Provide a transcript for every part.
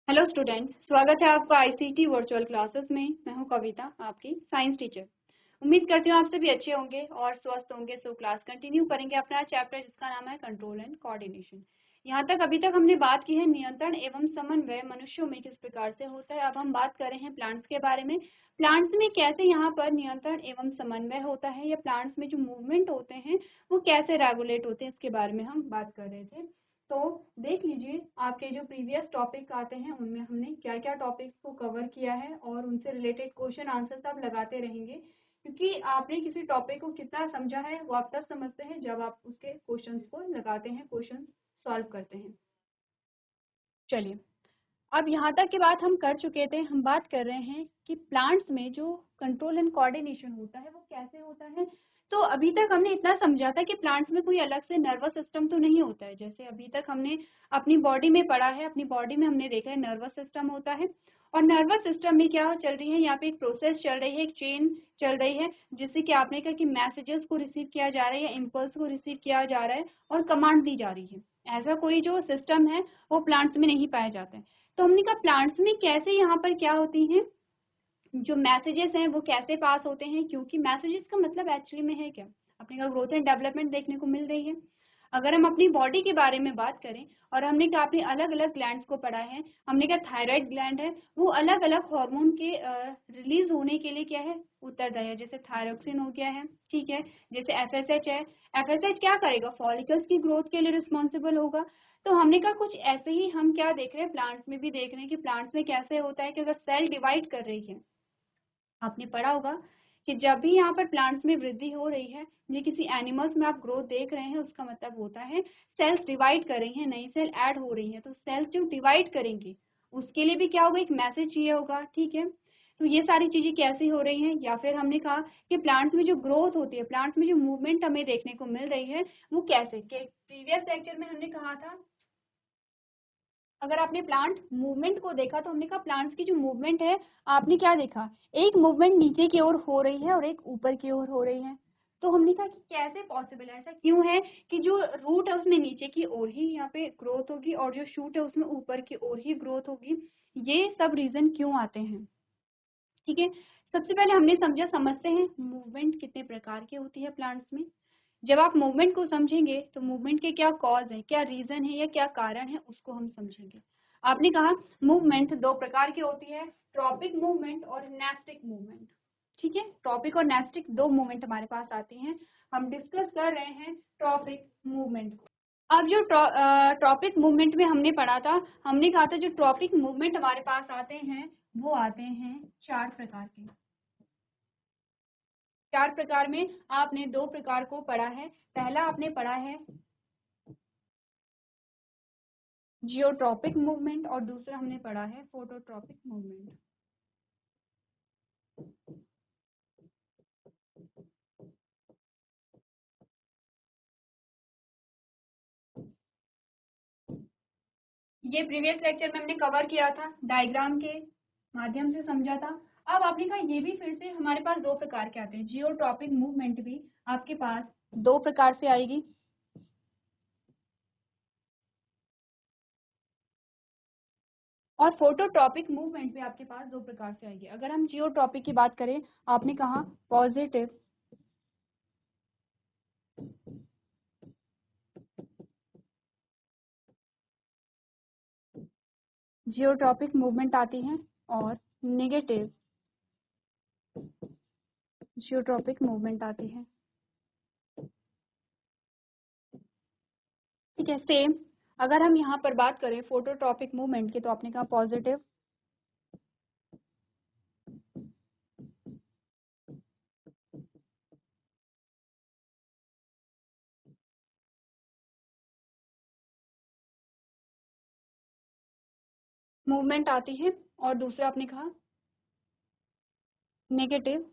Hello student, स्वागत है आपका आईसीटी वर्चुअल क्लासेस में। मैं हूं कविता, आपकी साइंस टीचर। उम्मीद करती हूं आप सभी अच्छे होंगे और स्वस्थ होंगे। सो क्लास कंटिन्यू करेंगे अपना चैप्टर जिसका नाम है कंट्रोल एंड कोऑर्डिनेशन। यहाँ तक अभी तक हमने बात की है नियंत्रण एवं समन्वय मनुष्यों में किस प्रकार से होता है। अब हम बात कर रहे हैं प्लांट्स के बारे में। प्लांट्स में कैसे यहाँ पर नियंत्रण एवं समन्वय होता है या प्लांट्स में जो मूवमेंट होते हैं वो कैसे रेगुलेट होते हैं, इसके बारे में हम बात कर रहे थे। तो देख लीजिए आपके जो प्रीवियस टॉपिक आते हैं उनमें हमने क्या क्या टॉपिक्स को कवर किया है और उनसे रिलेटेड क्वेश्चन आंसर आप लगाते रहेंगे, क्योंकि आपने किसी टॉपिक को कितना समझा है वो आप तब समझते हैं जब आप उसके क्वेश्चंस को लगाते हैं, क्वेश्चन सॉल्व करते हैं। चलिए, अब यहाँ तक की बात हम कर चुके थे। हम बात कर रहे हैं कि प्लांट्स में जो कंट्रोल एंड कोऑर्डिनेशन होता है वो कैसे होता है। तो अभी तक हमने इतना समझा था कि प्लांट्स में कोई अलग से नर्वस सिस्टम तो नहीं होता है। जैसे अभी तक हमने अपनी बॉडी में पढ़ा है, अपनी बॉडी में हमने देखा है नर्वस सिस्टम होता है। और नर्वस सिस्टम में क्या चल रही है, यहाँ पे एक प्रोसेस चल रही है, एक चेन चल रही है, जिससे कि आपने कहा कि मैसेजेस को रिसीव किया जा रहा है या इम्पल्स को रिसीव किया जा रहा है और कमांड दी जा रही है। ऐसा कोई जो सिस्टम है वो प्लांट्स में नहीं पाया जाता है। तो हमने कहा प्लांट्स में कैसे यहाँ पर क्या होती हैं, जो मैसेजेस हैं वो कैसे पास होते हैं, क्योंकि मैसेजेस का मतलब एक्चुअली में है क्या, अपने का ग्रोथ एंड डेवलपमेंट देखने को मिल रही है। अगर हम अपनी बॉडी के बारे में बात करें और हमने कहा आपने अलग अलग ग्लैंड्स को पढ़ा है, हमने कहा थायराइड ग्लैंड है, वो अलग अलग हार्मोन के रिलीज होने के लिए क्या है, उत्तरदायी है। जैसे थायरोक्सिन हो गया है, ठीक है, जैसे एफएसएच है। एफएसएच क्या करेगा, फॉलिकल्स की ग्रोथ के लिए रिस्पॉन्सिबल होगा। तो हमने कहा कुछ ऐसे ही हम क्या देख रहे हैं, प्लांट्स में भी देख रहे हैं कि प्लांट्स में कैसे होता है कि अगर सेल डिवाइड कर रही है, आपने पढ़ा होगा कि जब भी यहाँ पर प्लांट्स में वृद्धि हो रही है, ये किसी एनिमल्स में आप ग्रोथ देख रहे हैं, उसका मतलब होता है सेल्स डिवाइड कर रही हैं, नई सेल ऐड हो रही हैं। तो सेल्स जो डिवाइड करेंगी उसके लिए भी क्या होगा, एक मैसेज चाहिए होगा, ठीक है। तो ये सारी चीजें कैसी हो रही हैं, या फिर हमने कहा कि प्लांट्स में जो ग्रोथ होती है, प्लांट्स में जो मूवमेंट हमें देखने को मिल रही है वो कैसे, कि प्रीवियस लेक्चर में हमने कहा था, अगर आपने प्लांट मूवमेंट को देखा तो हमने कहा प्लांट्स की जो मूवमेंट है, आपने क्या देखा, एक मूवमेंट नीचे की ओर हो रही है और एक ऊपर की ओर हो रही है। तो हमने कहा कि कैसे पॉसिबल है, ऐसा क्यों है कि जो रूट है उसमें नीचे की ओर ही यहाँ पे ग्रोथ होगी और जो शूट है उसमें ऊपर की ओर ही ग्रोथ होगी। ये सब रीजन क्यों आते हैं, ठीक है। सबसे पहले हमने समझते हैं मूवमेंट कितने प्रकार की होती है प्लांट्स में। जब आप मूवमेंट को समझेंगे तो मूवमेंट के क्या कॉज है, क्या रीजन है या क्या कारण है, उसको हम समझेंगे। आपने कहा मूवमेंट दो प्रकार की होती है, ट्रॉपिक मूवमेंट और नेस्टिक मूवमेंट, ठीक है। ट्रॉपिक और नेस्टिक दो मूवमेंट हमारे पास आती हैं। हम डिस्कस कर रहे हैं ट्रॉपिक मूवमेंट को। अब जो ट्रॉपिक मूवमेंट में हमने पढ़ा था, हमने कहा था जो ट्रॉपिक मूवमेंट हमारे पास आते हैं वो आते हैं चार प्रकार के। चार प्रकार में आपने दो प्रकार को पढ़ा है। पहला आपने पढ़ा है जियोट्रॉपिक मूवमेंट और दूसरा हमने पढ़ा है फोटोट्रॉपिक मूवमेंट। ये प्रीवियस लेक्चर में हमने कवर किया था, डायग्राम के माध्यम से समझा था। अब आपने कहा ये भी फिर से हमारे पास दो प्रकार के आते हैं, जियोट्रॉपिक मूवमेंट भी आपके पास दो प्रकार से आएगी और फोटोट्रॉपिक मूवमेंट भी आपके पास दो प्रकार से आएगी। अगर हम जियोट्रॉपिक की बात करें, आपने कहा पॉजिटिव जियोट्रॉपिक मूवमेंट आती है और नेगेटिव जियोट्रॉपिक मूवमेंट आती है, ठीक है। सेम अगर हम यहाँ पर बात करें फोटोट्रॉपिक मूवमेंट की, तो आपने कहा पॉजिटिव मूवमेंट आती है और दूसरा आपने कहा नेगेटिव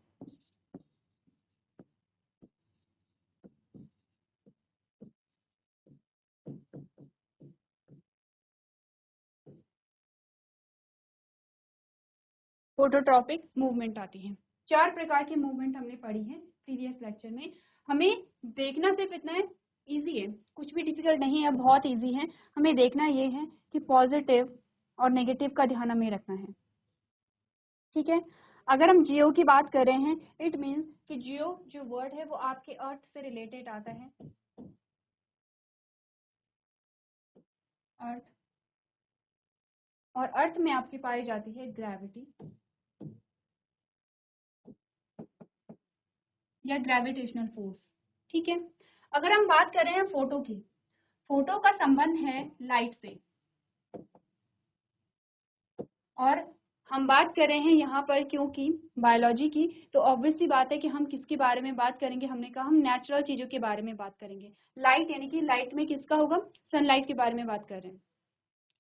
फोटोट्रॉपिक मूवमेंट आती है। चार प्रकार की मूवमेंट हमने पढ़ी है प्रीवियस लेक्चर में। हमें देखना सिर्फ इतना है, इजी है, कुछ भी डिफिकल्ट नहीं है, बहुत इजी है। हमें देखना ये है कि पॉजिटिव और नेगेटिव का ध्यान हमें रखना है, ठीक है। अगर हम जियो की बात कर रहे हैं, इट मीन्स कि जियो जो वर्ड है वो आपके अर्थ से रिलेटेड आता है, अर्थ, और अर्थ में आपकी पाई जाती है ग्रेविटी या ग्रेविटेशनल फोर्स, ठीक है। अगर हम बात कर रहे हैं फोटो की, फोटो का संबंध है लाइट से, और हम बात कर रहे हैं यहाँ पर क्योंकि बायोलॉजी की, तो ऑब्वियस सी बात है कि हम किसके बारे में बात करेंगे, हमने कहा हम नेचुरल चीजों के बारे में बात करेंगे। लाइट यानी कि लाइट में किसका होगा, सनलाइट के बारे में बात कर रहे हैं।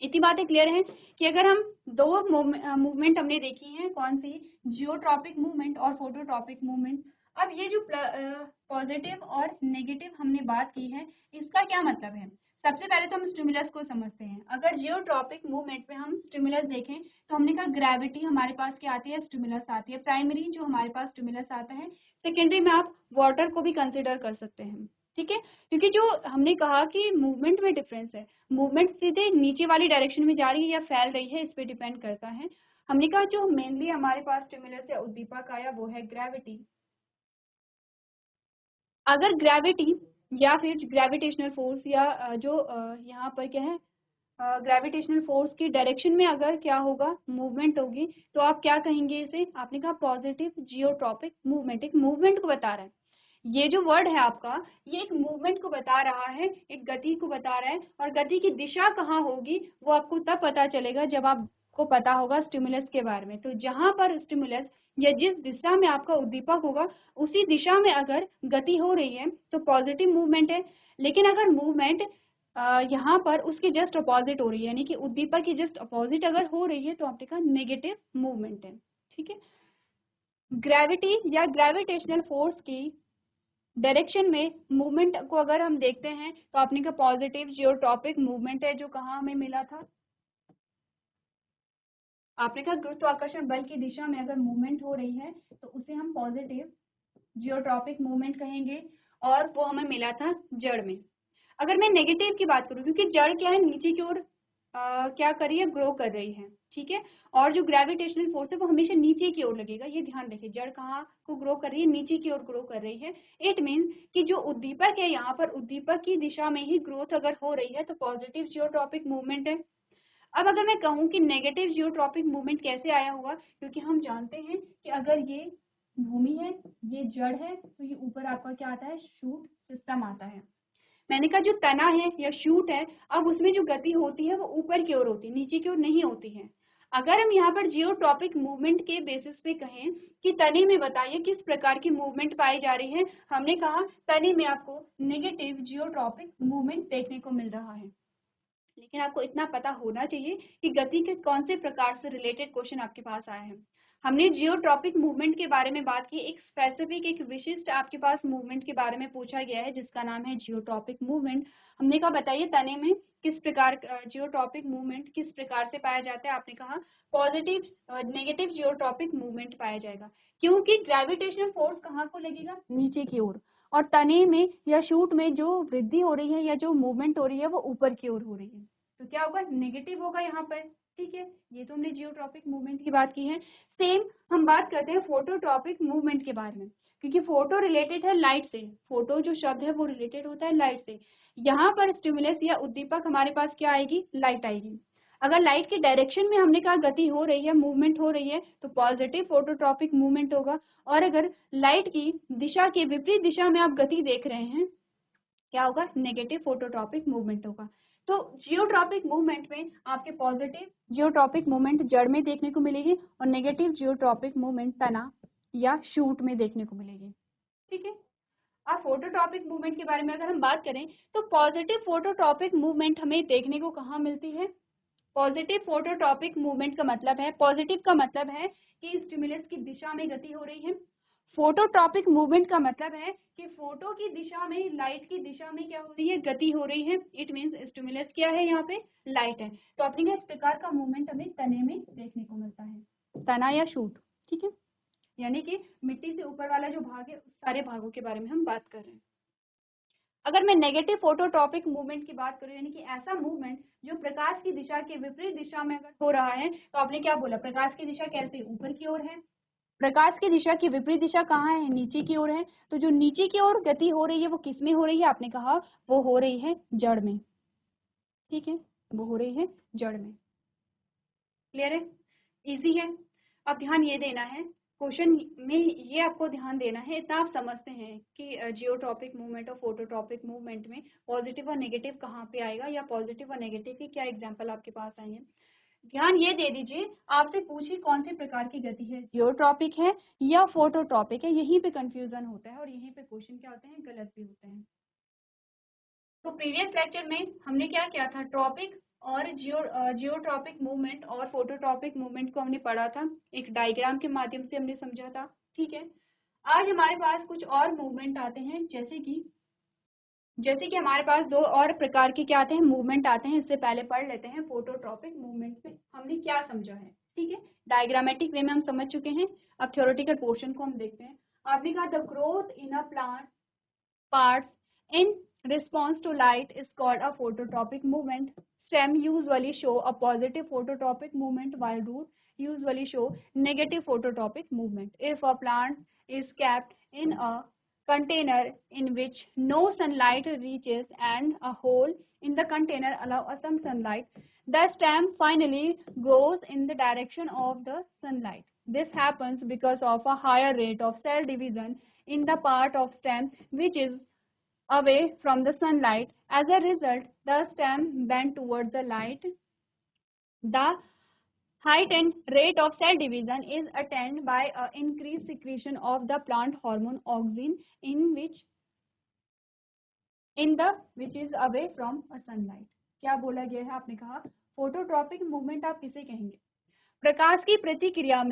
इतनी बातें क्लियर है कि अगर हम दो मूवमेंट हमने देखी हैं, कौन सी, जियोट्रॉपिक मूवमेंट और फोटोट्रॉपिक मूवमेंट। अब ये जो पॉजिटिव और नेगेटिव हमने बात की है, इसका क्या मतलब है। सबसे पहले तो हम स्टिमुलस को समझते हैं। अगर जियोट्रॉपिक मूवमेंट में हम स्टिमुलस देखें तो हमने कहा ग्रेविटी हमारे पास क्या आती है, स्टिमुलस आती है, प्राइमरी जो हमारे पास स्टिमुलस आता है। सेकेंडरी में आप वाटर को भी कंसिडर कर सकते हैं, ठीक है। क्योंकि जो हमने कहा कि मूवमेंट में डिफरेंस है, मूवमेंट सीधे नीचे वाली डायरेक्शन में जा रही है या फैल रही है, इस पे डिपेंड करता है। हमने कहा जो मेनली हमारे पास स्टिमुलस या उद्दीपक आया वो है ग्रेविटी। अगर ग्रेविटी या फिर ग्रेविटेशनल फोर्स या जो यहाँ पर क्या है, ग्रेविटेशनल फोर्स की डायरेक्शन में अगर क्या होगा, मूवमेंट होगी, तो आप क्या कहेंगे इसे, आपने कहा पॉजिटिव जियोट्रॉपिक मूवमेंट, एक मूवमेंट को बता रहा है। ये जो वर्ड है आपका, ये एक मूवमेंट को बता रहा है, एक गति को बता रहा है, और गति की दिशा कहाँ होगी वो आपको तब पता चलेगा जब आपको पता होगा स्टिमुलस के बारे में। तो जहां पर स्टिमुलस या जिस दिशा में आपका उद्दीपक होगा, उसी दिशा में अगर गति हो रही है तो पॉजिटिव मूवमेंट है। लेकिन अगर मूवमेंट यहाँ पर उसके जस्ट अपोजिट हो रही है, यानी कि उद्दीपक की जस्ट अपोजिट अगर हो रही है, तो आपने कहा नेगेटिव मूवमेंट है, ठीक है। ग्रेविटी या ग्रेविटेशनल फोर्स की डायरेक्शन में मूवमेंट को अगर हम देखते हैं तो आपने कहा पॉजिटिव जियोट्रॉपिक मूवमेंट है, जो कहाँ हमें मिला था, आपने कहा गुरुत्वाकर्षण बल की दिशा में अगर मूवमेंट हो रही है तो उसे हम पॉजिटिव जियोट्रॉपिक मूवमेंट कहेंगे, और वो हमें मिला था जड़ में। अगर मैं नेगेटिव की बात करूं, क्योंकि जड़ क्या है, नीचे की ओर क्या कर रही है, ग्रो कर रही है, ठीक है। और जो ग्रेविटेशनल फोर्स है वो हमेशा नीचे की ओर लगेगा, ये ध्यान रखिए। जड़ कहाँ को ग्रो कर रही है, नीचे की ओर ग्रो कर रही है। इट मीन्स कि जो उद्दीपक है, यहाँ पर उद्दीपक की दिशा में ही ग्रोथ अगर हो रही है तो पॉजिटिव जियोट्रॉपिक मूवमेंट है। अब अगर मैं कहूँ कि नेगेटिव जियोट्रॉपिक मूवमेंट कैसे आया होगा, क्योंकि हम जानते हैं कि अगर ये भूमि है, ये जड़ है, तो ये ऊपर आपका क्या आता है, शूट सिस्टम आता है। मैंने कहा जो तना है या शूट है, अब उसमें जो गति होती है वो ऊपर की ओर होती है, नीचे की ओर नहीं होती है। अगर हम यहाँ पर जियोट्रॉपिक मूवमेंट के बेसिस पे कहें कि तने में बताइए किस प्रकार की मूवमेंट पाई जा रही है, हमने कहा तने में आपको नेगेटिव जियोट्रॉपिक मूवमेंट देखने को मिल रहा है। लेकिन आपको इतना पता होना चाहिए कि गति के कौन से प्रकार से रिलेटेड क्वेश्चन आपके पास आए हैं। हमने जियोट्रॉपिक मूवमेंट के बारे में बात की, एक स्पेसिफिक, एक विशिष्ट आपके पास मूवमेंट के बारे में पूछा गया है जिसका नाम है जियोट्रॉपिक मूवमेंट। हमने कहा बताइए तने में किस प्रकार जियोट्रॉपिक मूवमेंट किस प्रकार से पाया जाता है, आपने कहा पॉजिटिव नेगेटिव जियोट्रॉपिक मूवमेंट पाया जाएगा, क्योंकि ग्रेविटेशनल फोर्स कहाँ को लगेगा, नीचे की ओर, और तने में या शूट में जो वृद्धि हो रही है या जो मूवमेंट हो रही है वो ऊपर की ओर हो रही है, तो क्या होगा, नेगेटिव होगा यहाँ पर, ठीक है। ये तो हमने जियोट्रॉपिक मूवमेंट की बात की है। सेम हम बात करते हैं फोटोट्रॉपिक मूवमेंट के बारे में, क्योंकि फोटो रिलेटेड है लाइट से, फोटो जो शब्द है वो रिलेटेड होता है लाइट से। यहाँ पर स्टिमुलस या उद्दीपक हमारे पास क्या आएगी, लाइट आएगी। अगर लाइट की डायरेक्शन में हमने कहा गति हो रही है, मूवमेंट हो रही है, तो पॉजिटिव फोटोट्रॉपिक मूवमेंट होगा। और अगर लाइट की दिशा के विपरीत दिशा में आप गति देख रहे हैं, क्या होगा, नेगेटिव फोटोट्रॉपिक मूवमेंट होगा। तो जियोट्रॉपिक मूवमेंट में आपके पॉजिटिव जियोट्रॉपिक मूवमेंट जड़ में देखने को मिलेगी और नेगेटिव जियोट्रॉपिक मूवमेंट तना या शूट में देखने को मिलेगी, ठीक है। अब फोटोट्रॉपिक मूवमेंट के बारे में अगर हम बात करें तो पॉजिटिव फोटोट्रॉपिक मूवमेंट हमें देखने को कहाँ मिलती है। पॉजिटिव फोटोट्रॉपिक मूवमेंट का मतलब है, पॉजिटिव का मतलब है कि स्टिमुलस की दिशा में गति हो रही है। फोटोट्रॉपिक मूवमेंट का मतलब है कि फोटो की दिशा में, लाइट की दिशा में क्या हो रही है, गति हो रही है। इट मीन्स स्टिमुलस क्या है, यहाँ पे लाइट है। तो अपने इस प्रकार का मूवमेंट हमें तने में देखने को मिलता है, तना या शूट, ठीक है। यानी कि मिट्टी से ऊपर वाला जो भाग है उस सारे भागों के बारे में हम बात कर रहे हैं। अगर मैं नेगेटिव फोटोट्रॉपिक मूवमेंट की बात करूं, यानी कि ऐसा मूवमेंट जो प्रकाश की दिशा के विपरीत दिशा में अगर हो रहा है तो आपने क्या बोला, प्रकाश की दिशा कैसे, ऊपर की ओर है। प्रकाश की दिशा की विपरीत दिशा कहाँ है, नीचे की ओर है। तो जो नीचे की ओर गति हो रही है वो किस में हो रही है, आपने कहा वो हो रही है जड़ में। ठीक है, वो हो रही है जड़ में। क्लियर है, इजी है। अब ध्यान ये देना है, क्वेश्चन में ये आपको ध्यान देना है, इतना आप समझते हैं कि जियोट्रॉपिक मूवमेंट और फोटोट्रॉपिक मूवमेंट में पॉजिटिव और नेगेटिव कहाँ पे आएगा, या पॉजिटिव और नेगेटिव के क्या एग्जांपल आपके पास आएंगे। ध्यान ये दे दीजिए, आपसे पूछिए कौन से प्रकार की गति है, जियोट्रॉपिक है या फोटोट्रॉपिक है, यहीं पे कंफ्यूजन होता है और यहीं पे क्वेश्चन क्या होते हैं, गलत भी होते हैं। तो प्रीवियस लेक्चर में हमने क्या किया था, ट्रॉपिक और जियोट्रॉपिक मूवमेंट और फोटोट्रॉपिक मूवमेंट को हमने पढ़ा था, एक डायग्राम के माध्यम से हमने समझा था। ठीक है, आज हमारे पास कुछ और मूवमेंट आते हैं, जैसे कि हमारे पास दो और प्रकार के क्या आते हैं, मूवमेंट आते हैं। इससे पहले पढ़ लेते हैं फोटोट्रॉपिक मूवमेंट में हमने क्या समझा है। ठीक है, डायग्रामेटिक वे में हम समझ चुके हैं, अब थ्योरेटिकल पोर्शन को हम देखते हैं। आपने कहा the growth in a plant parts in response to light is called a phototropic movement. Stem usually show a positive phototropic movement while root usually show negative phototropic movement. If a plant is kept in a container in which no sunlight reaches and a hole in the container allow some sunlight, the stem finally grows in the direction of the sunlight. This happens because of a higher rate of cell division in the part of stem which is away from the sunlight. As a result, the stem bends towards the light. The heightened rate of cell division is attained by an increased secretion of the plant hormone auxin which is away from a sunlight. क्या बोला गया है, आपने कहा phototropic movement आप किसे कहेंगे, प्रकाश की प्रतिक्रिया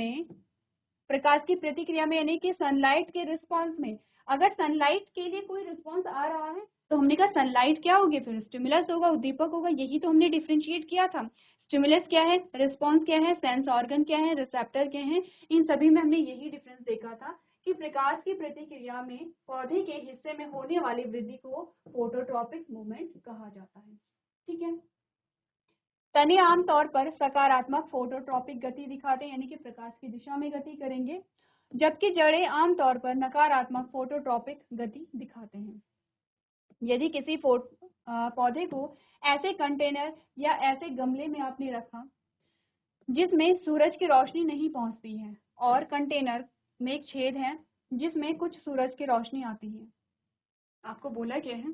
में यानी कि सनलाइट के रिस्पांस में। अगर सनलाइट के लिए कोई रिस्पांस आ रहा है तो हमने कहा सनलाइट क्या होगी, फिर स्टिमुलस होगा, उद्दीपक होगा। यही तो हमने डिफरेंशिएट किया था, स्टिमुलस क्या है, रिस्पांस क्या है, सेंस ऑर्गन क्या है, रिसेप्टर क्या है, इन सभी में हमने यही डिफरेंस देखा था कि प्रकाश की प्रतिक्रिया में पौधे के हिस्से में होने वाली वृद्धि को फोटोट्रॉपिक मूवमेंट कहा जाता है। ठीक है, तने आमतौर पर सकारात्मक फोटोट्रॉपिक गति दिखाते हैं, यानी कि प्रकाश की दिशा में गति करेंगे, जबकि जड़ें आमतौर पर नकारात्मक फोटोट्रॉपिक गति दिखाते हैं। यदि किसी पौधे को ऐसे कंटेनर या ऐसे गमले में आपने रखा जिसमें सूरज की रोशनी नहीं पहुंचती है और कंटेनर में एक छेद है जिसमें कुछ सूरज की रोशनी आती है, आपको बोला क्या है,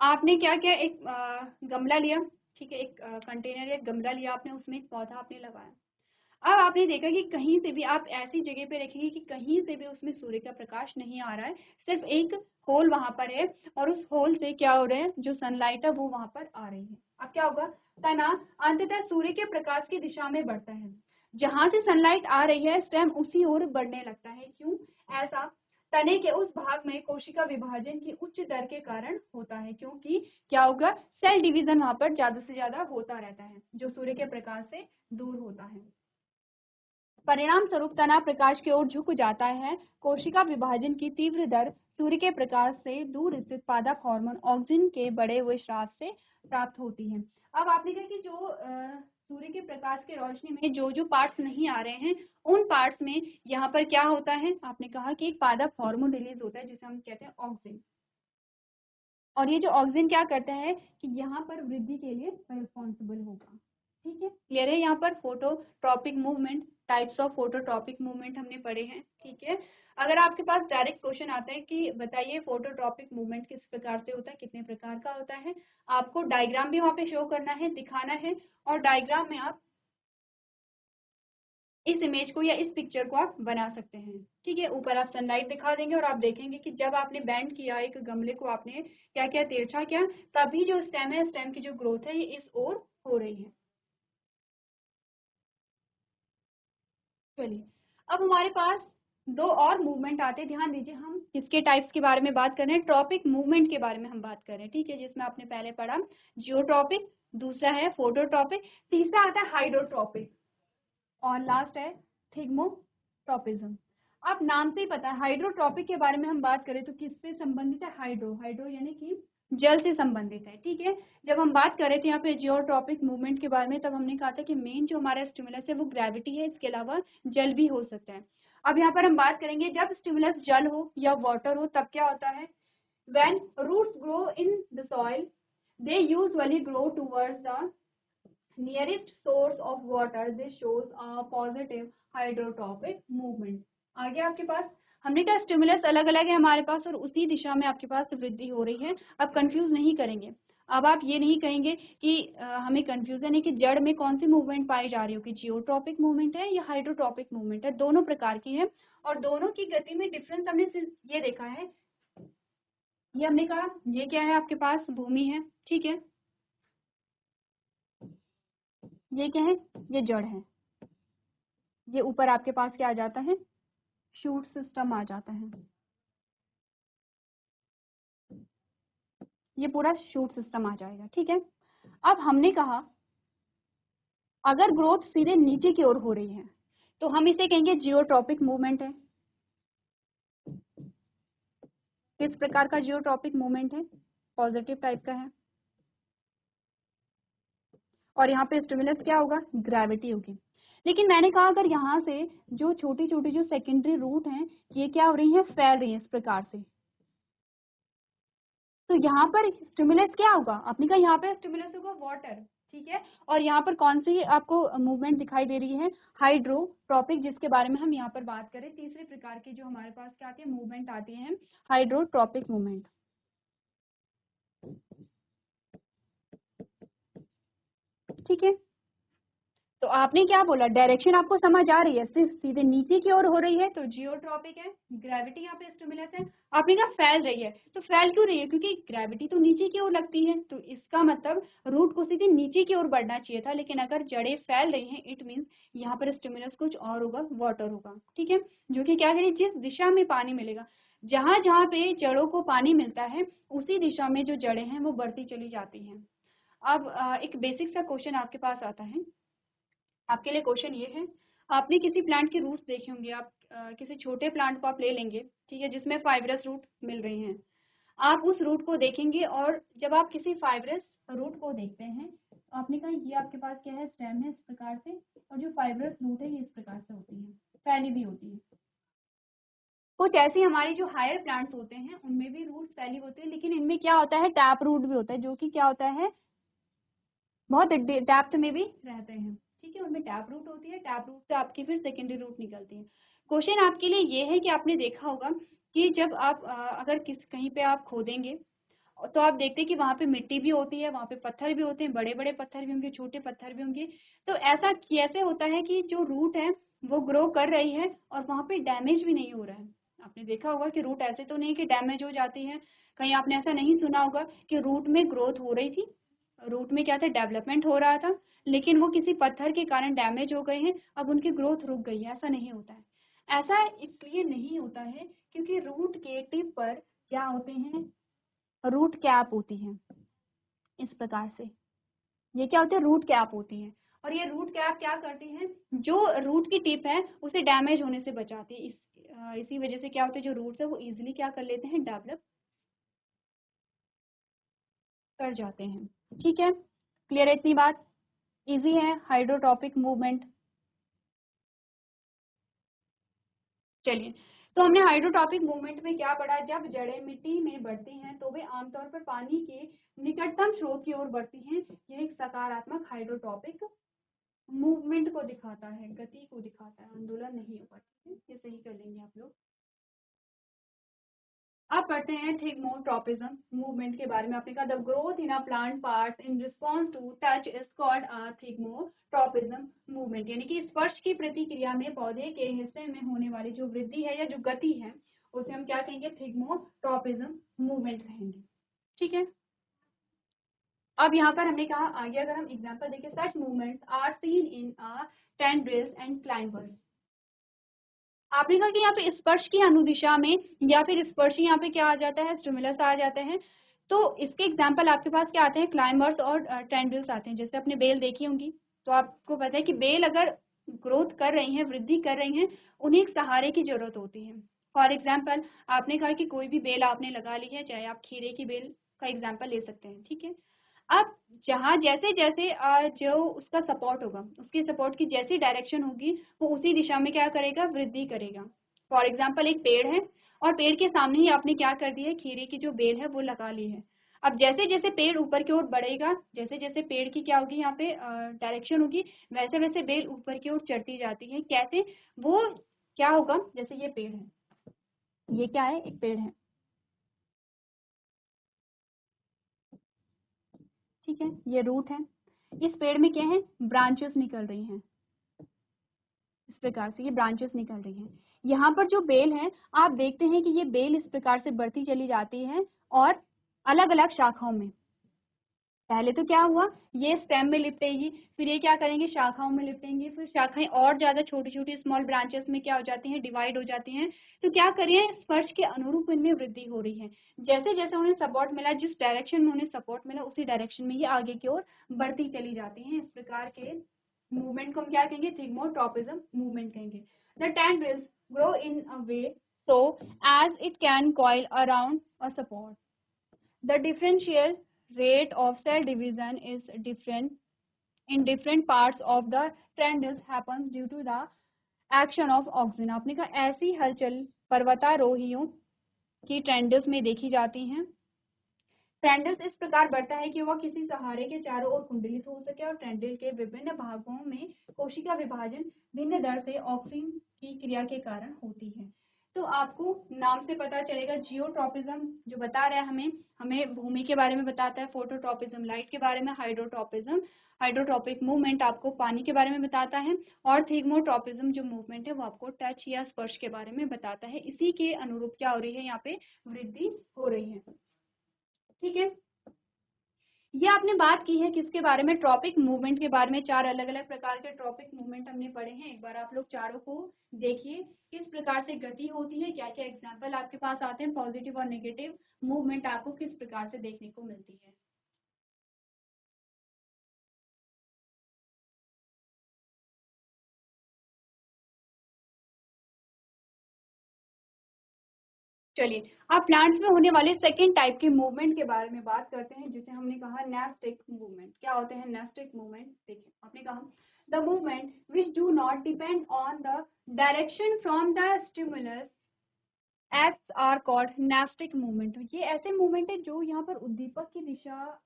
आपने क्या किया, एक गमला लिया, ठीक है, एक कंटेनर या गमला लिया आपने, उसमें एक पौधा आपने लगाया। अब आपने देखा कि कहीं से भी आप ऐसी जगह पे रखेंगे कि कहीं से भी उसमें सूर्य का प्रकाश नहीं आ रहा है, सिर्फ एक होल वहां पर है और उस होल से क्या हो रहा है, जो सनलाइट है वो वहां पर आ रही है। अब क्या होगा, तना अंततः सूर्य के प्रकाश की दिशा में बढ़ता है, जहां से सनलाइट आ रही है स्टेम उसी ओर बढ़ने लगता है। क्यों ऐसा, तने के उस भाग में कोशिका विभाजन की उच्च दर के कारण होता है, क्योंकि क्या होगा, सेल डिवीजन वहां पर ज्यादा से ज्यादा होता रहता है जो सूर्य के प्रकाश से दूर होता है। परिणाम स्वरूप तना प्रकाश की ओर झुक जाता है। कोशिका विभाजन की तीव्र दर सूर्य के प्रकाश से दूर स्थित पादप हार्मोन ऑक्सिन के बढ़े हुए स्राव से प्राप्त होती है। अब आपने कहा कि जो सूर्य के प्रकाश की रोशनी में जो जो पार्ट्स नहीं आ रहे हैं उन पार्ट्स में यहाँ पर क्या होता है, आपने कहा कि एक पादप हार्मोन रिलीज होता है जिसे हम कहते हैं ऑक्सिन, और ये जो ऑक्सिन क्या करता है कि यहाँ पर वृद्धि के लिए रिस्पॉन्सिबल होगा। ठीक है, क्लियर है, यहाँ पर phototropic movement, types of phototropic movement हमने पढ़े हैं। ठीक है, अगर आपके पास डायरेक्ट क्वेश्चन आता है कि बताइए फोटोट्रॉपिक मूवमेंट किस प्रकार से होता है, कितने प्रकार का होता है, आपको डायग्राम भी वहाँ पे शो करना है, दिखाना है, और डायग्राम में आप इस इमेज को या इस पिक्चर को आप बना सकते हैं। ठीक है, ऊपर आप सनलाइट दिखा देंगे और आप देखेंगे कि जब आपने बेंड किया एक गमले को, आपने क्या क्या तिरछा किया, तभी जो स्टेम है, स्टेम की जो ग्रोथ है ये इस ओर हो रही है। चलिए, अब हमारे पास दो और मूवमेंट आते हैं, ध्यान दीजिए, हम किसके टाइप्स के बारे में बात कर रहे हैं, ट्रॉपिक मूवमेंट के बारे में हम बात कर रहे हैं। ठीक है, जिसमें आपने पहले पढ़ा जियोट्रॉपिक, दूसरा है फोटोट्रॉपिक, तीसरा आता है हाइड्रोट्रॉपिक, और लास्ट है थिग्मोट्रॉपिज्म। अब नाम से ही पता है, हाइड्रोट्रॉपिक के बारे में हम बात करें तो किससे संबंधित है, हाइड्रो, हाइड्रो यानी कि जल से संबंधित है, ठीक है। जब हम बात कर रहे थे यहाँ पे जियोट्रॉपिक मूवमेंट के बारे में, तब हमने कहा था कि मेन जो हमारा स्टिमुलस है वो ग्रेविटी है, इसके अलावा जल भी हो सकता है। अब यहाँ पर हम बात करेंगे जब स्टिमुलस जल हो या वाटर हो तब क्या होता है। When roots grow in the soil, they usually grow towards the nearest source of water. This shows a positive hydrotropic movement. आगे आपके पास हमने कहा स्टिमुलस अलग अलग है हमारे पास और उसी दिशा में आपके पास वृद्धि हो रही है। अब कंफ्यूज नहीं करेंगे, अब आप ये नहीं कहेंगे कि हमें कंफ्यूजन है कि जड़ में कौन सी मूवमेंट पाई जा रही हो, कि जियोट्रॉपिक मूवमेंट है या हाइड्रोट्रॉपिक मूवमेंट है। दोनों प्रकार की है और दोनों की गति में डिफरेंस हमने सिर्फ ये देखा है। ये हमने कहा ये क्या है, आपके पास भूमि है, ठीक है। ये क्या है, ये जड़ है। ये ऊपर आपके पास क्या आ जाता है, शूट सिस्टम आ जाता है। ये पूरा शूट सिस्टम आ जाएगा, ठीक है। अब हमने कहा अगर ग्रोथ सीधे नीचे की ओर हो रही है तो हम इसे कहेंगे जियोट्रॉपिक मूवमेंट है। किस प्रकार का जियोट्रॉपिक मूवमेंट है, पॉजिटिव टाइप का है। और यहाँ पे स्टिमुलस क्या होगा, ग्रेविटी होगी। लेकिन मैंने कहा अगर यहाँ से जो छोटी छोटी जो सेकेंडरी रूट हैं ये क्या हो रही हैं, फैल रही हैं इस प्रकार से, तो यहाँ पर स्टिमुलस क्या होगा, आपने कहा यहाँ पे स्टिमुलस होगा वाटर, ठीक है। और यहाँ पर कौन सी आपको मूवमेंट दिखाई दे रही है, हाइड्रोट्रॉपिक, जिसके बारे में हम यहाँ पर बात करें। तीसरे प्रकार की जो हमारे पास क्या आती है मूवमेंट आती है, हाइड्रोट्रॉपिक मूवमेंट, ठीक है। तो आपने क्या बोला, डायरेक्शन आपको समझ आ रही है, सिर्फ सीधे नीचे की ओर हो रही है तो जियोट्रॉपिक है, ग्रेविटी यहाँ पे स्टिमुलस है। आपने कहा फैल रही है, तो फैल क्यों रही है, क्योंकि ग्रेविटी तो नीचे की ओर लगती है, तो इसका मतलब रूट को सीधे नीचे की ओर बढ़ना चाहिए था। लेकिन अगर जड़ें फैल रही हैं इट मीन्स यहाँ पर स्टिमुलस कुछ और होगा, वाटर होगा, ठीक है। जो कि क्या करें, जिस दिशा में पानी मिलेगा, जहां जहां पे जड़ों को पानी मिलता है उसी दिशा में जो जड़ें हैं वो बढ़ती चली जाती हैं। अब एक बेसिक सा क्वेश्चन आपके पास आता है, आपके लिए क्वेश्चन ये है, आपने किसी प्लांट के रूट्स देखे होंगे, आप किसी छोटे प्लांट को आप ले लेंगे, ठीक है, जिसमें फाइब्रस रूट मिल रहे हैं। आप उस रूट को देखेंगे और जब आप किसी फाइब्रस रूट को देखते हैं तो आपने कहा ये आपके पास क्या है, स्टेम है इस प्रकार से, और जो फाइब्रस रूट है ये इस प्रकार से होती है, फैली भी होती है। कुछ ऐसी हमारी जो हायर प्लांट्स होते हैं उनमें भी रूट्स फैली होते हैं, लेकिन इनमें क्या होता है, टैप रूट भी होता है, जो कि क्या होता है, बहुत डेप्थ में भी रहते हैं, ठीक है। उनमें टैप रूट होती है, टैप रूट से आपकी फिर सेकेंडरी रूट निकलती है। क्वेश्चन आपके लिए ये है कि आपने देखा होगा कि जब आप अगर कहीं पे आप खोदेंगे तो आप देखते हैं कि वहाँ पे मिट्टी भी होती है, वहाँ पे पत्थर भी होते हैं, बड़े बड़े पत्थर भी होंगे, छोटे पत्थर भी होंगे। तो ऐसा कैसे होता है कि जो रूट है वो ग्रो कर रही है और वहाँ पे डैमेज भी नहीं हो रहा है। आपने देखा होगा कि रूट ऐसे तो नहीं कि डैमेज हो जाती है, कहीं आपने ऐसा नहीं सुना होगा कि रूट में ग्रोथ हो रही थी, रूट में क्या था, डेवलपमेंट हो रहा था, लेकिन वो किसी पत्थर के कारण डैमेज हो गए हैं, अब उनकी ग्रोथ रुक गई है। ऐसा नहीं होता है। ऐसा इसलिए नहीं होता है क्योंकि रूट के टिप पर क्या होते हैं, रूट कैप होती है इस प्रकार से। ये क्या होते हैं, रूट कैप होती है, और ये रूट कैप क्या करती है, जो रूट की टिप है उसे डैमेज होने से बचाती है। इसी वजह से क्या होता है, जो रूट्स है वो इजीली क्या कर लेते हैं, डेवलप कर जाते हैं, ठीक है। क्लियर है इतनी बात, इजी है हाइड्रोट्रॉपिक मूवमेंट। चलिए, तो हमने हाइड्रोट्रॉपिक मूवमेंट में क्या पढ़ा, जब जड़ें मिट्टी में बढ़ती हैं तो वे आमतौर पर पानी के निकटतम स्रोत की ओर बढ़ती हैं। यह एक सकारात्मक हाइड्रोट्रॉपिक मूवमेंट को दिखाता है, गति को दिखाता है, आंदोलन नहीं होगा, ठीक है। ये सही कर लेंगे आप लोग। अब पढ़ते हैं थिग्मोट्रोपिज्म मूवमेंट के बारे में। आपने कहा the growth in a plant parts in response to touch is called a thigmotropism movement, यानी कि स्पर्श की प्रतिक्रिया में पौधे के हिस्से में होने वाली जो वृद्धि है या जो गति है उसे हम क्या कहेंगे, थिग्मोट्रोपिज्म मूवमेंट कहेंगे, ठीक है। अब यहाँ पर हमने कहा आगे अगर हम एग्जाम्पल देखें, such movements are seen in tendrils and climbers. आपने कहा कि यहाँ पे स्पर्श की अनुदिशा में या फिर स्पर्शी यहाँ पे क्या आ जाता है, स्टिमुलस आ जाते हैं। तो इसके एग्जाम्पल आपके पास क्या आते हैं, क्लाइंबर्स और टेंड्रिल्स आते हैं। जैसे आपने बेल देखी होंगी तो आपको पता है कि बेल अगर ग्रोथ कर रही हैं, वृद्धि कर रही हैं, उन्हें एक सहारे की जरूरत होती है। फॉर एग्जाम्पल आपने कहा कि कोई भी बेल आपने लगा ली है, चाहे आप खीरे की बेल का एग्जाम्पल ले सकते हैं, ठीक है। अब जहाँ जैसे जैसे जो उसका सपोर्ट होगा, उसके सपोर्ट की जैसी डायरेक्शन होगी वो उसी दिशा में क्या करेगा, वृद्धि करेगा। फॉर एग्जाम्पल एक पेड़ है और पेड़ के सामने ही आपने क्या कर दिया है, खीरे की जो बेल है वो लगा ली है। अब जैसे जैसे पेड़ ऊपर की ओर बढ़ेगा, जैसे जैसे पेड़ की क्या होगी यहाँ पे डायरेक्शन होगी, वैसे वैसे बेल ऊपर की ओर चढ़ती जाती है। कैसे, वो क्या होगा, जैसे ये पेड़ है, ये क्या है, एक पेड़ है, ठीक है, ये रूट है। इस पेड़ में क्या है, ब्रांचेस निकल रही हैं, इस प्रकार से ये ब्रांचेस निकल रही हैं। यहाँ पर जो बेल है, आप देखते हैं कि ये बेल इस प्रकार से बढ़ती चली जाती है और अलग अलग शाखाओं में। पहले तो क्या हुआ, ये स्टेम में लिपटेगी, फिर ये क्या करेंगे, शाखाओं में लिपटेंगे, फिर शाखाएं और ज्यादा छोटी छोटी स्मॉल ब्रांचेस में क्या हो जाती हैं, डिवाइड हो जाती हैं। तो क्या करिए, स्पर्श के अनुरूप इनमें वृद्धि हो रही है। जैसे जैसे उन्हें सपोर्ट मिला, जिस डायरेक्शन में उन्हें सपोर्ट मिला, उसी डायरेक्शन में ये आगे की ओर बढ़ती चली जाती हैं। इस प्रकार के मूवमेंट को हम क्या कहेंगे, थिग्मोट्रोपिज्म मूवमेंट कहेंगे। The tendrils grow in a way so as it can coil around a support. The differential rate of cell division is different in different parts of the tendrils happens due to the action of oxygen. आपने कहा ऐसी हलचल पर्वतारोहियों की ट्रेंडल्स में देखी जाती हैं। ट्रेंडल्स इस प्रकार बढ़ता है कि वह किसी सहारे के चारों ओर कुंडलित हो सके और ट्रेंडल के विभिन्न भागों में कोशिका विभाजन भिन्न दर से ऑक्सीजन की क्रिया के कारण होती है। तो आपको नाम से पता चलेगा, जियोट्रोपिज्म जो बता रहा है हमें भूमि के बारे में बताता है, फोटोट्रोपिज्म लाइट के बारे में, हाइड्रोट्रोपिज्म हाइड्रोट्रोपिक मूवमेंट आपको पानी के बारे में बताता है, और थिग्मोट्रोपिज्म जो मूवमेंट है वो आपको टच या स्पर्श के बारे में बताता है। इसी के अनुरूप क्या हो रही है, यहाँ पे वृद्धि हो रही है, ठीक है। ये आपने बात की है किसके बारे में, ट्रॉपिक मूवमेंट के बारे में। चार अलग अलग प्रकार के ट्रॉपिक मूवमेंट हमने पढ़े हैं। एक बार आप लोग चारों को देखिए, किस प्रकार से गति होती है, क्या क्या एग्जाम्पल आपके पास आते हैं, पॉजिटिव और नेगेटिव मूवमेंट आपको किस प्रकार से देखने को मिलती है। चलिए, अब प्लांट्स में होने वाले सेकेंड टाइप के मूवमेंट के बारे में बात करते हैं, जिसे हमने कहा नेस्टिक मूवमेंट। क्या होते हैं नेस्टिक मूवमेंट, देखिए आपने कहा the movement which do not depend on the direction from the stimulus acts are called nastic movement. ये ऐसे मूवमेंट है जो यहाँ पर उद्दीपक की दिशा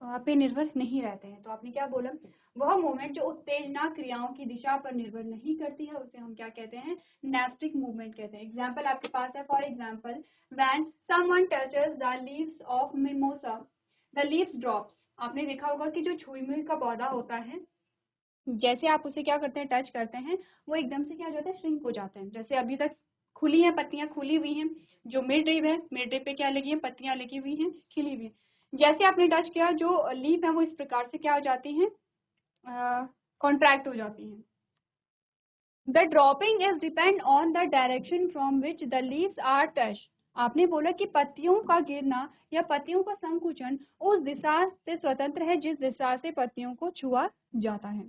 पे निर्भर नहीं रहते हैं। तो आपने क्या बोला, वह मूवमेंट जो उत्तेजना क्रियाओं की दिशा पर निर्भर नहीं करती है उसे हम क्या कहते हैं, नेस्टिक मूवमेंट कहते हैं। एग्जाम्पल आपके पास है, for example when someone touches the leaves of mimosa the leaves drops. आपने देखा होगा कि जो छुई मुई का पौधा होता है, जैसे आप उसे क्या करते हैं, टच करते हैं, वो एकदम से क्या हो जाता है, श्रिंक हो जाते हैं। जैसे अभी तक खुली हैं, पत्तियां खुली हुई हैं, जो मिड ड्रिप है, मिड ड्रिप पे क्या लगी है, पत्तियां लगी हुई हैं, खिली हुई हैं। जैसे आपने टच किया, जो लीफ है वो इस प्रकार से क्या हो जाती हैं, कॉन्ट्रैक्ट हो जाती हैं। The dropping is depend on the direction from which the leaves are touch. आपने बोला कि पत्तियों का गिरना या पत्तियों का संकुचन उस दिशा से स्वतंत्र है जिस दिशा से पत्तियों को छुआ जाता है।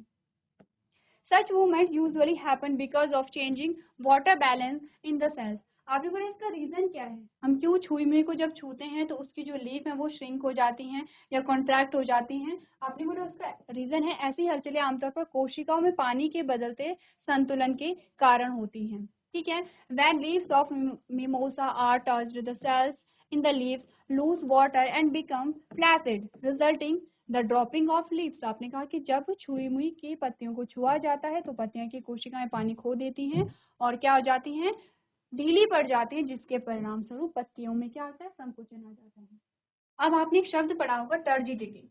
Such movement usually happen because of changing water balance in the cells. आपने बोला इसका रीजन क्या है, हम क्यों छुई मुई को जब छूते हैं तो उसकी जो लीफ है वो श्रिंक हो जाती हैं या कॉन्ट्रैक्ट हो जाती हैं। आपने बोला उसका रीजन है, ऐसी हलचलें आमतौर पर कोशिकाओं में पानी के बदलते संतुलन के कारण होती हैं, ठीक है। When leaves of mimosa are touched, the cells in the leaves lose water and become flaccid, resulting the dropping of leaves. आपने कहा कि जब छुई मुई की पत्तियों को छुआ जाता है तो पत्तियां की कोशिकाएं पानी खो देती हैं और क्या हो जाती हैं, ढीली पड़ जाती है, जिसके परिणाम स्वरूप पत्तियों में क्या होता है, संकुचन आ जाता है। अब आपने एक शब्द पढ़ा होगा, टर्जिडिटी।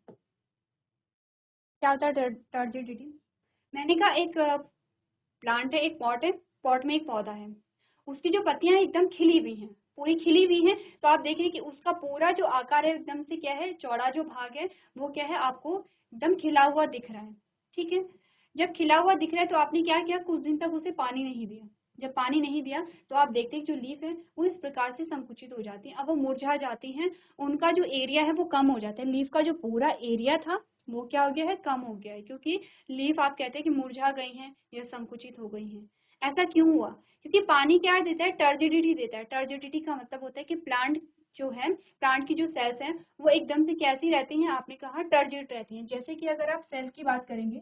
क्या होता है टर्जिडिटी, मैंने कहा एक प्लांट है, एक पॉट है, पॉट में एक पौधा है, उसकी जो पत्तियां एकदम खिली हुई हैं, पूरी खिली हुई हैं, तो आप देखिए कि उसका पूरा जो आकार है एकदम से क्या है, चौड़ा जो भाग है वो क्या है, आपको एकदम खिला हुआ दिख रहा है, ठीक है। जब खिला हुआ दिख रहा है तो आपने क्या किया, कुछ दिन तक उसे पानी नहीं दिया। जब पानी नहीं दिया तो आप देखते हैं जो लीफ है वो इस प्रकार से संकुचित हो जाती है, अब वो मुरझा जाती हैं, उनका जो एरिया है वो कम हो जाता है। लीफ का जो पूरा एरिया था वो क्या हो गया है, कम हो गया है, क्योंकि लीफ आप कहते हैं कि मुरझा गई हैं या संकुचित हो गई हैं। ऐसा क्यों हुआ, क्योंकि पानी क्या देता है, टर्जिडिटी देता है। टर्जिडिटी का मतलब होता है कि प्लांट जो है प्लांट की जो सेल्स हैं वो एकदम से कैसी रहती हैं, आपने कहा टर्जिड रहती हैं। जैसे कि अगर आप सेल की बात करेंगे,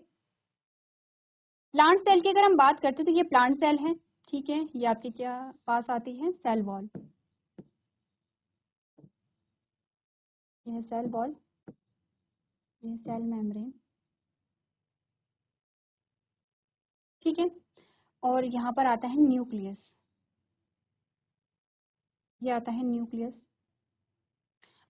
प्लांट सेल की अगर हम बात करते हैं तो ये प्लांट सेल है, ठीक है। ये आपके क्या पास आती है, सेल वॉल, यह सेल वॉल, यह सेल मेम्ब्रेन, ठीक है। और यहाँ पर आता है न्यूक्लियस, ये आता है न्यूक्लियस।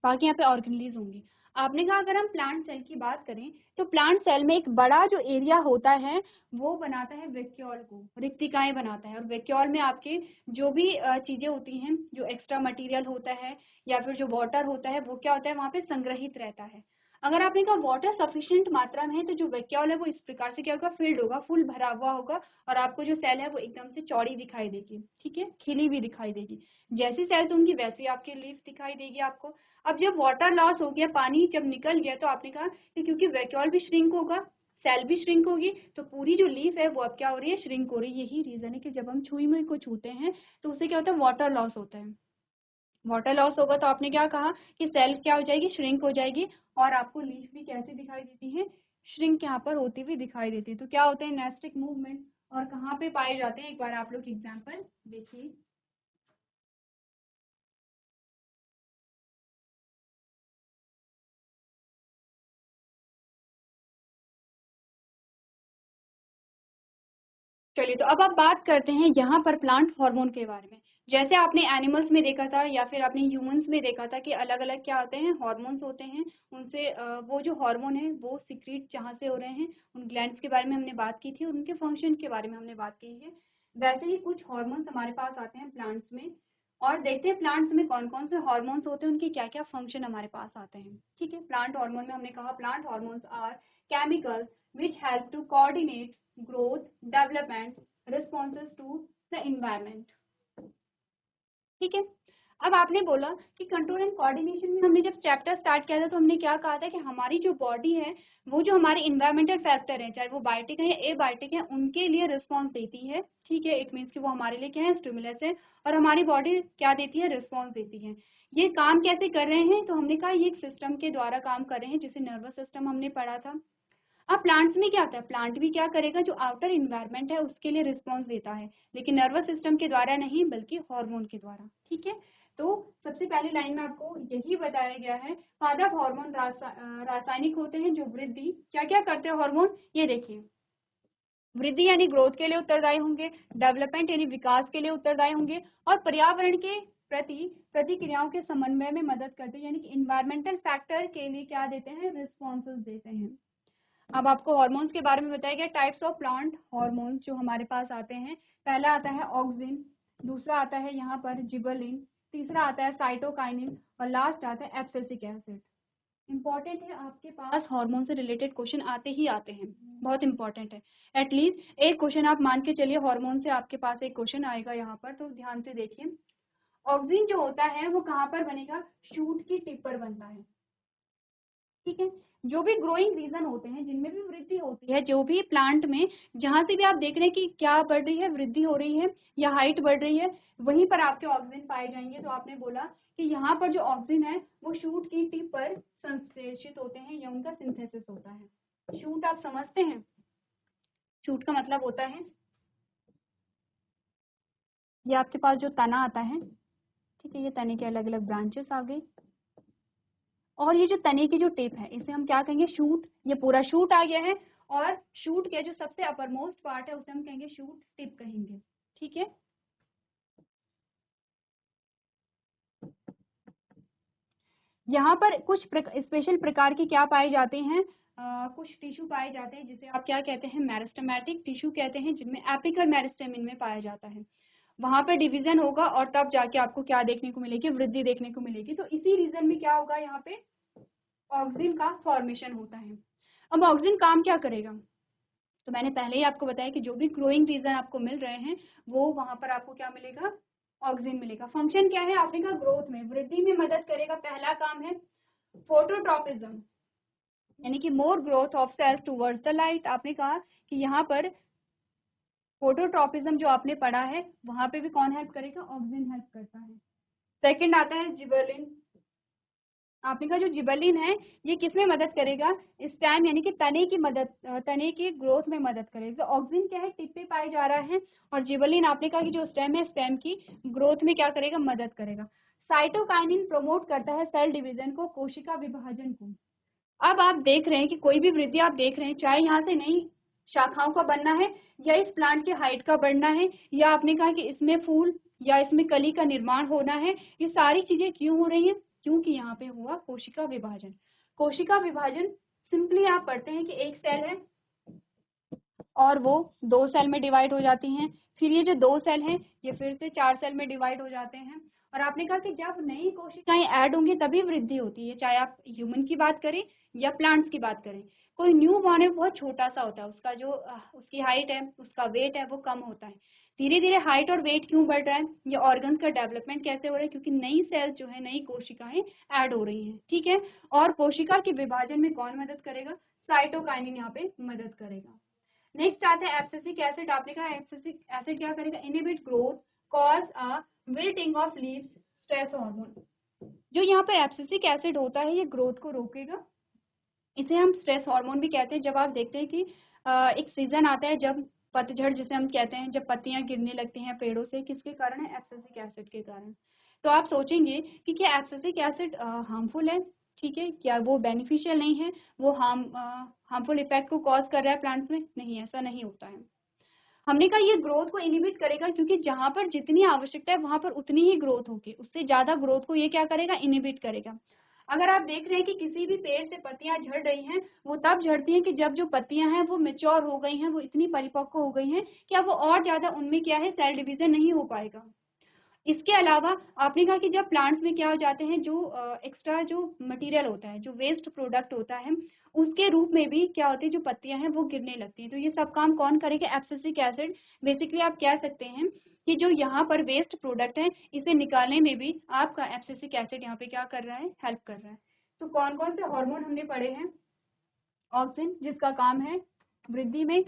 बाकी यहाँ पे ऑर्गेनेलीज होंगी। आपने कहा अगर हम प्लांट सेल की बात करें तो प्लांट सेल में एक बड़ा जो एरिया होता है वो बनाता है वैक्यूल को, रिक्तिकाएं बनाता है। और वैक्यूल में आपके जो भी चीजें होती हैं, जो एक्स्ट्रा मटेरियल होता है या फिर जो वाटर होता है, वो क्या होता है वहाँ पे संग्रहित रहता है। अगर आपने कहा वाटर सफिशिएंट मात्रा में है तो जो वैक्यूल है वो इस प्रकार से क्या होगा, फिल्ड होगा, फुल भरा हुआ होगा, और आपको जो सेल है वो एकदम से चौड़ी दिखाई देगी, ठीक है, खिली हुई दिखाई देगी। जैसी सेल्स होंगी वैसी आपकी लीफ दिखाई देगी आपको। अब जब वाटर लॉस हो गया, पानी जब निकल गया, तो आपने कहा कि क्योंकि वैक्यूल भी श्रिंक होगा, सेल भी श्रिंक होगी, तो पूरी जो लीफ है वो अब क्या हो रही है, श्रिंक हो रही है। यही रीजन है कि जब हम छुई मुई को छूते हैं तो उससे क्या होता है, वाटर लॉस होता है। वाटर लॉस होगा तो आपने क्या कहा कि सेल क्या हो जाएगी, श्रिंक हो जाएगी, और आपको लीफ भी कैसी दिखाई देती है, श्रिंक यहाँ पर होती हुई दिखाई देती है। तो क्या होते हैं, नेस्टिक मूवमेंट, और कहाँ पे पाए जाते हैं, एक बार आप लोग एग्जाम्पल देखिए। चलिए, तो अब आप बात करते हैं यहाँ पर प्लांट हार्मोन के बारे में। जैसे आपने एनिमल्स में देखा था या फिर आपने ह्यूमंस में देखा था कि अलग अलग क्या होते हैं, हार्मोन्स होते हैं। उनसे वो जो हार्मोन है वो सिक्रीट जहाँ से हो रहे हैं, उन ग्लैंड्स के बारे में हमने बात की थी, उनके फंक्शन के बारे में हमने बात की है। वैसे ही कुछ हार्मोन्स हमारे पास आते हैं प्लांट्स में, और देखते हैं प्लांट्स में कौन कौन से हार्मोन्स होते हैं, उनके क्या क्या फंक्शन हमारे पास आते हैं, ठीक है। प्लांट हार्मोन में हमने कहा plant hormones are chemicals which help to coordinate growth, development, responses to the environment, ठीक है। अब आपने बोला कि कंट्रोल एंड कोऑर्डिनेशन में हमने जब चैप्टर स्टार्ट किया था तो हमने क्या कहा था कि हमारी जो बॉडी है वो जो हमारे इन्वायरमेंटल फैक्टर हैं, चाहे वो बायोटिक है या एबायोटिक है, उनके लिए रिस्पॉन्स देती है, ठीक है। इट मीन्स कि वो हमारे लिए क्या है, स्टिमुलस है, और हमारी बॉडी क्या देती है, रिस्पॉन्स देती है। ये काम कैसे कर रहे हैं, तो हमने कहा ये एक सिस्टम के द्वारा काम कर रहे हैं, जिसे नर्वस सिस्टम हमने पढ़ा था। अब प्लांट्स में क्या होता है, प्लांट भी क्या करेगा, जो आउटर इन्वायरमेंट है उसके लिए रिस्पॉन्स देता है, लेकिन नर्वस सिस्टम के द्वारा नहीं बल्कि हार्मोन के द्वारा, ठीक है। तो सबसे पहली लाइन में आपको यही बताया गया है, पादप हार्मोन रासायनिक होते हैं जो वृद्धि क्या क्या करते हैं हार्मोन, ये देखिए। वृद्धि यानी ग्रोथ के लिए उत्तरदायी होंगे, डेवलपमेंट यानी विकास के लिए उत्तरदायी होंगे, और पर्यावरण के प्रति प्रतिक्रियाओं के समन्वय में मदद करते हैं, यानी कि इन्वायरमेंटल फैक्टर के लिए क्या देते हैं, रिस्पॉन्सेज देते हैं। अब आपको हार्मोन्स के बारे में बताया गया, टाइप्स ऑफ प्लांट हार्मोन्स जो हमारे पास आते हैं। पहला आता है ऑक्सिन, दूसरा आता है यहाँ पर जिबरलिन, तीसरा आता है साइटोकाइनिन, और लास्ट आता है एब्सिसिक एसिड। इंपॉर्टेंट है, आपके पास हार्मोन से रिलेटेड क्वेश्चन आते ही आते हैं, बहुत इंपॉर्टेंट है। एटलीस्ट एक क्वेश्चन आप मान के चलिए, हार्मोन से आपके पास एक क्वेश्चन आएगा यहाँ पर, तो ध्यान से देखिए। ऑक्सिन जो होता है वो कहाँ पर बनेगा, शूट की टिप पर बनता है, ठीक है। जो भी ग्रोइंग रीजन होते हैं, जिनमें भी वृद्धि होती है, जो भी प्लांट में जहां से भी आप देख रहे हैं कि क्या बढ़ रही है, वृद्धि हो रही है या हाइट बढ़ रही है, वहीं पर आपके ऑक्सीजन पाए जाएंगे। तो आपने बोला कि यहाँ पर जो ऑक्सीजन है वो शूट की टिप पर संश्लेषित होते हैं या उनका सिंथेसिस होता है। शूट आप समझते हैं, शूट का मतलब होता है ये आपके पास जो तना आता है, ठीक है, ये तने के अलग अलग ब्रांचेस आ गई, और ये जो तने की जो टिप है इसे हम क्या कहेंगे, शूट। ये पूरा शूट आ गया है, और शूट के जो सबसे अपर मोस्ट पार्ट है उसे हम कहेंगे शूट टिप कहेंगे, ठीक है। यहाँ पर कुछ स्पेशल प्रकार के क्या पाए जाते हैं, कुछ टिश्यू पाए जाते हैं जिसे आप क्या कहते हैं, मेरिस्टेमेटिक टिश्यू कहते हैं, जिनमें एपिकल मेरिस्टेम में पाया जाता है। वहां पर डिवीजन होगा और तब जाके आपको क्या देखने को मिलेगी, वृद्धि देखने को मिलेगी। तो इसी रीजन में क्या होगा, यहाँ पे ऑक्सिन का फॉर्मेशन होता है। अब ऑक्सिन काम क्या करेगा, तो मैंने पहले ही आपको बताया कि जो भी ग्रोइंग रीजन आपको मिल रहे हैं वो वहां पर आपको क्या मिलेगा, ऑक्सिन मिलेगा। फंक्शन क्या है, आपने कहा ग्रोथ में, वृद्धि में मदद करेगा। पहला काम है फोटोट्रोपिज्म, यानी कि more growth of cells towards the light. आपने कहा कि यहाँ पर फोटोट्रोपिज्म जो आपने पढ़ा है वहां पे भी कौन हेल्प करेगा, ऑक्सिन हेल्प करता है। सेकंड आता है जिबरलिन। आपने कहा जो जिबरलिन है ये किसमें मदद करेगा, स्टेम यानी कि तने की मदद, तने की ग्रोथ में मदद करेगा। ऑक्सिन क्या है, टिप पे पाया जा रहा है, और जिबरलिन आपने कहा कि जो स्टेम है स्टेम की ग्रोथ में क्या करेगा, मदद करेगा। साइटोकाइनिन प्रमोट करता है सेल डिवीजन को, कोशिका विभाजन को। अब आप देख रहे हैं कि कोई भी वृद्धि आप देख रहे हैं, चाहे यहाँ से नई शाखाओं का बनना है या इस प्लांट के हाइट का बढ़ना है, या आपने कहा कि इसमें फूल या इसमें कली का निर्माण होना है, ये सारी चीजें क्यों हो रही हैं, क्योंकि यहाँ पे हुआ कोशिका विभाजन। कोशिका विभाजन सिंपली आप पढ़ते हैं कि एक सेल है और वो 2 सेल में डिवाइड हो जाती हैं, फिर ये जो 2 सेल हैं ये फिर से 4 सेल में डिवाइड हो जाते हैं। और आपने कहा कि जब नई कोशिकाएं ऐड होंगी तभी वृद्धि होती है, चाहे आप ह्यूमन की बात करें या प्लांट्स की बात करें। कोई न्यू बॉर्न है बहुत छोटा सा होता है, उसका जो उसकी हाइट है, उसका वेट है वो कम होता है। धीरे धीरे हाइट और वेट क्यों बढ़ रहा है, ये ऑर्गन्स का डेवलपमेंट कैसे हो रहा है, क्योंकि नई सेल्स जो है, नई कोशिकाएं ऐड हो रही हैं, ठीक है। और कोशिका के विभाजन में कौन मदद करेगा, साइटोकाइनिन यहाँ पे मदद करेगा। नेक्स्ट आता है एब्सिसिक एसिड। आपने कहा एब्सिसिक एसिड क्या करेगा, inhibit growth, cause a wilting of leaves, stress hormone. जो यहाँ पर एब्सिसिक एसिड होता है ये ग्रोथ को रोकेगा, इसे हम स्ट्रेस हार्मोन भी कहते हैं। जब आप देखते हैं कि एक सीजन आता है जब पतझड़ जिसे हम कहते हैं, जब पत्तियां गिरने लगती हैं पेड़ों से, किसके कारण है, एब्सिसिक एसिड के कारण। तो आप सोचेंगे कि क्या एब्सिसिक एसिड हार्मफुल है, ठीक है, क्या वो बेनिफिशियल नहीं है, वो हार्मफुल इफेक्ट को कॉज कर रहा है प्लांट्स में, नहीं, ऐसा नहीं होता है। हमने कहा ये ग्रोथ को इनहिबिट करेगा, क्योंकि जहां पर जितनी आवश्यकता है वहां पर उतनी ही ग्रोथ होगी, उससे ज्यादा ग्रोथ को ये क्या करेगा, इनहिबिट करेगा। अगर आप देख रहे हैं कि किसी भी पेड़ से पत्तियां झड़ रही हैं, वो तब झड़ती हैं कि जब जो पत्तियां हैं वो मेच्योर हो गई हैं, वो इतनी परिपक्व हो गई हैं कि अब वो और ज्यादा उनमें क्या है, सेल डिवीजन नहीं हो पाएगा। इसके अलावा आपने कहा कि जब प्लांट्स में क्या हो जाते हैं, जो एक्स्ट्रा जो मटेरियल होता है, जो वेस्ट प्रोडक्ट होता है, उसके रूप में भी क्या होती है, जो पत्तियां हैं वो गिरने लगती हैं। तो ये सब काम कौन करेगा, एब्सिसिक एसिड। बेसिकली आप कह सकते हैं कि जो यहाँ पर वेस्ट प्रोडक्ट है इसे निकालने में भी आपका एब्सिसिक एसिड यहाँ पे क्या कर रहा है, हेल्प कर रहा है। तो कौन कौन से हार्मोन हमने पढ़े हैं, ऑक्सिन जिसका काम है वृद्धि में,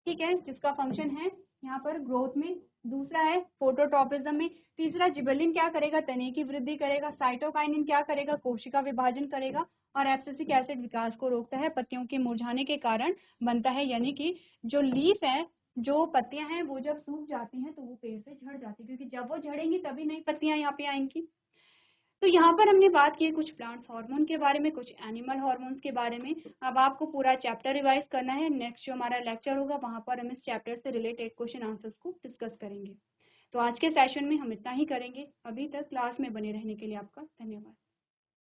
ठीक है, जिसका फंक्शन है यहाँ पर ग्रोथ में, दूसरा है फोटोट्रोपिज्म में, तीसरा जिबरलिन क्या करेगा, तने की वृद्धि करेगा, साइटोकाइनिन क्या करेगा, कोशिका विभाजन करेगा, और एब्सिसिक एसिड विकास को रोकता है, पत्तियों के मुरझाने के कारण बनता है, यानी कि जो लीफ है, जो पत्तियां हैं वो जब सूख जाती हैं तो वो पेड़ से झड़ जाती है, क्योंकि जब वो झड़ेंगी तभी नई पत्तियां यहाँ पे आएंगी। तो यहाँ पर हमने बात की कुछ प्लांट्स हार्मोन के बारे में, कुछ एनिमल हार्मोन्स के बारे में। अब आपको पूरा चैप्टर रिवाइज करना है, नेक्स्ट जो हमारा लेक्चर होगा वहां पर हम इस चैप्टर से रिलेटेड क्वेश्चन आंसर्स को डिस्कस करेंगे। तो आज के सेशन में हम इतना ही करेंगे। अभी तक क्लास में बने रहने के लिए आपका धन्यवाद।